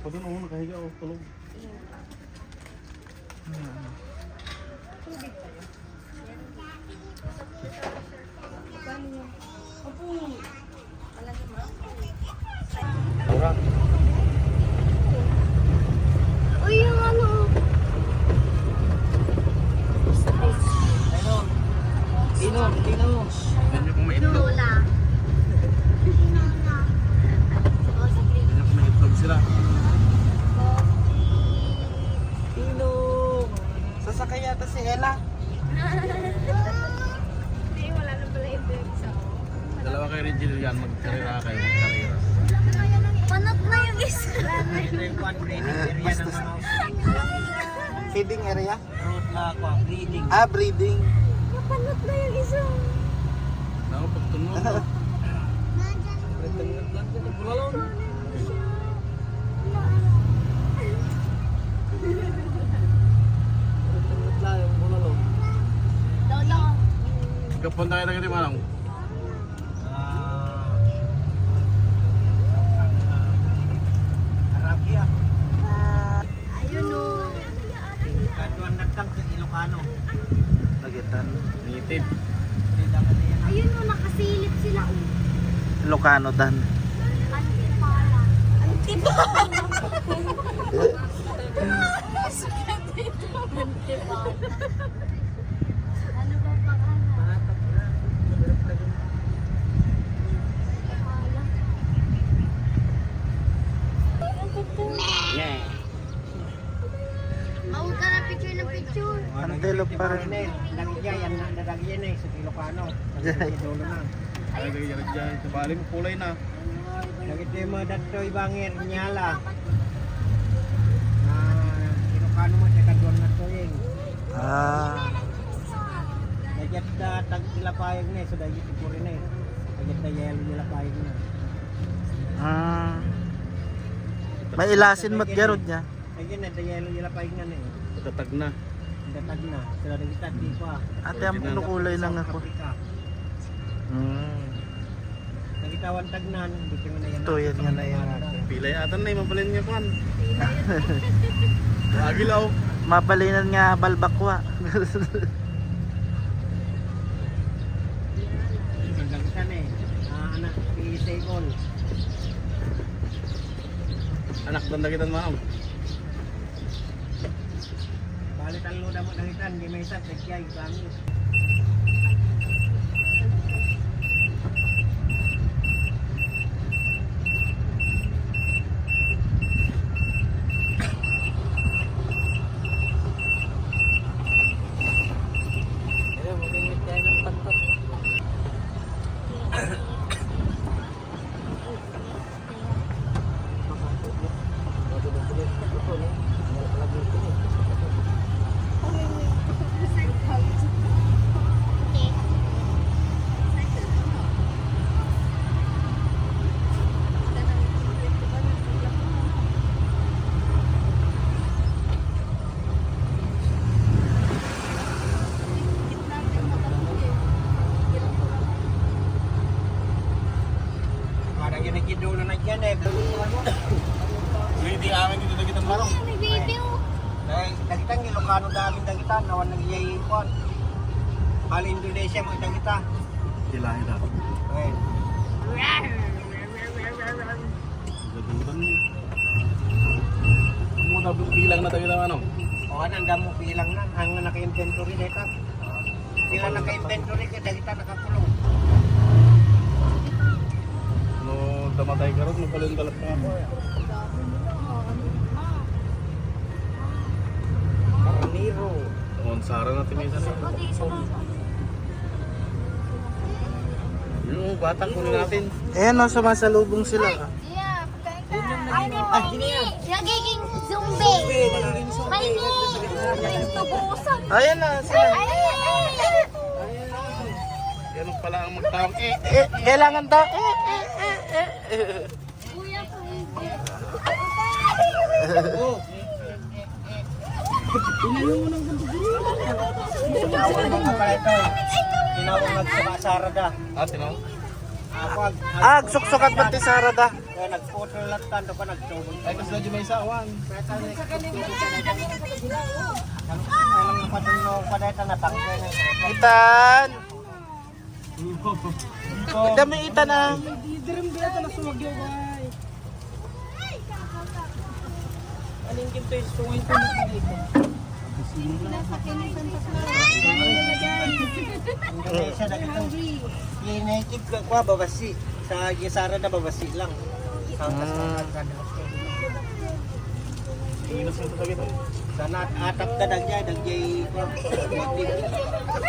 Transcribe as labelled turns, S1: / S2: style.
S1: pa doon, oh, nakahiga, oh, tulog.
S2: Tubig tayo. Opo. Talaga ma.
S1: Laura.
S2: Uy, yung ano.
S3: Tino.
S1: Ganyan kung may itlog.
S2: Lola.
S1: Ganyan kung may itlog sila.
S3: Tino. Sasakay yata si Ella.
S2: Hindi, wala na pala yung bag sa
S1: Dalawa kayo rin yan, magkarira kayo, magkarira.
S2: Panot na yung isa.
S3: Feeding area?
S4: Root na ako, breeding.
S3: Ah, breeding.
S2: Panot na yung isa.
S1: Ako, pagtunod.
S3: Breeding lang dyan. Bulalong. Breeding lang yung bulalong.
S2: Lolo.
S1: Kapunta kayo na ganyan, manong.
S4: Arabia.
S2: Ayun o.
S4: Kaduan nagtang sa Ilocano.
S3: Nagitan.
S1: Native.
S4: Tindangan na yan.
S2: Ayun o, nakasilip sila o.
S3: Ilocano dan.
S2: Antipala. Antipala. Ano ba pangalan?
S4: Yeah.
S2: Huwag ka na picture ng picture.
S3: Antelope pa rin.
S4: Yan na nadagyan eh sa Ilocano. Sa dulo na.
S1: Ay, ganyan dyan. Sa bali mo, kulay na.
S4: Nagit yung mga datoy bangir nyala. Ilocano mo sa kaduan na to yung.
S3: Ah.
S4: Nagyat da tag ilapayag na eh. So dagit ito rin eh. Nagyat da yelo ilapayag na.
S3: Ah. May ilasin mo't garod niya.
S4: Nagyan na da yelo ilapayag na eh.
S1: Patatag na.
S4: Datag na. Sila nagita di pa.
S3: Ate, ang kulay lang ako.
S4: Nagitawan tagnan, hindi ko na yan.
S3: Ito, yan nga na yan.
S1: Pilay atan na, mabalin niya kuhan. Agilaw.
S3: Mabalinan nga balbakwa.
S4: Nagdagitan eh. Anak, pilisay
S1: Anak doon dagitan manong.
S4: Balit ang luda mo dagitan, di may isat, nagkiyay, kami.
S3: Ayun, magingit tayo ng pantot.
S4: Parang yun nagidulo na dyan eh.
S1: Hindi amin dito dagitan manong.
S2: May baby o.
S4: Dagitan, Ilocano dami dagitan, nawan nagyayay ko. Bali Indonesia mo dagitan.
S1: Hilahin na.
S4: Okay.
S1: Gadutan mo. Muna bilang na dagitan manong.
S4: O ang damo pilang na, ang naka-inventory dito. Pila naka-inventory kaya dagitan nakakulong.
S1: No, damatay ka rin, mabalin dalat ka ako.
S4: Carnero.
S1: On Sara na timisan na. Yung batang kunin natin.
S3: Ayan o, sumasalubong sila.
S2: Yeah, pagkain ka. Ay, nagiging zombie. May tubusan.
S3: Ayan na, sila.
S1: Yan pala ang magtawag.
S3: Kailangan daw.
S2: Kuya ko hindi.
S4: Tinawag nagsabasara da.
S1: Ah, tinaw?
S4: Apag.
S3: Ah, suksok at banti sa harada.
S4: Kaya nagputol lang tanto pa nagtubol.
S1: Ay, kasi na may isawan.
S4: Kailang napatunong pa dito natangkay na.
S3: Itan! Dami itan ah.
S4: Indonesia na ito. Yung native ka kwa babasi. Sa Gisara na babasi lang.
S1: Iinos na ito sa gito.
S4: Sana atap ka nagyay kwa native.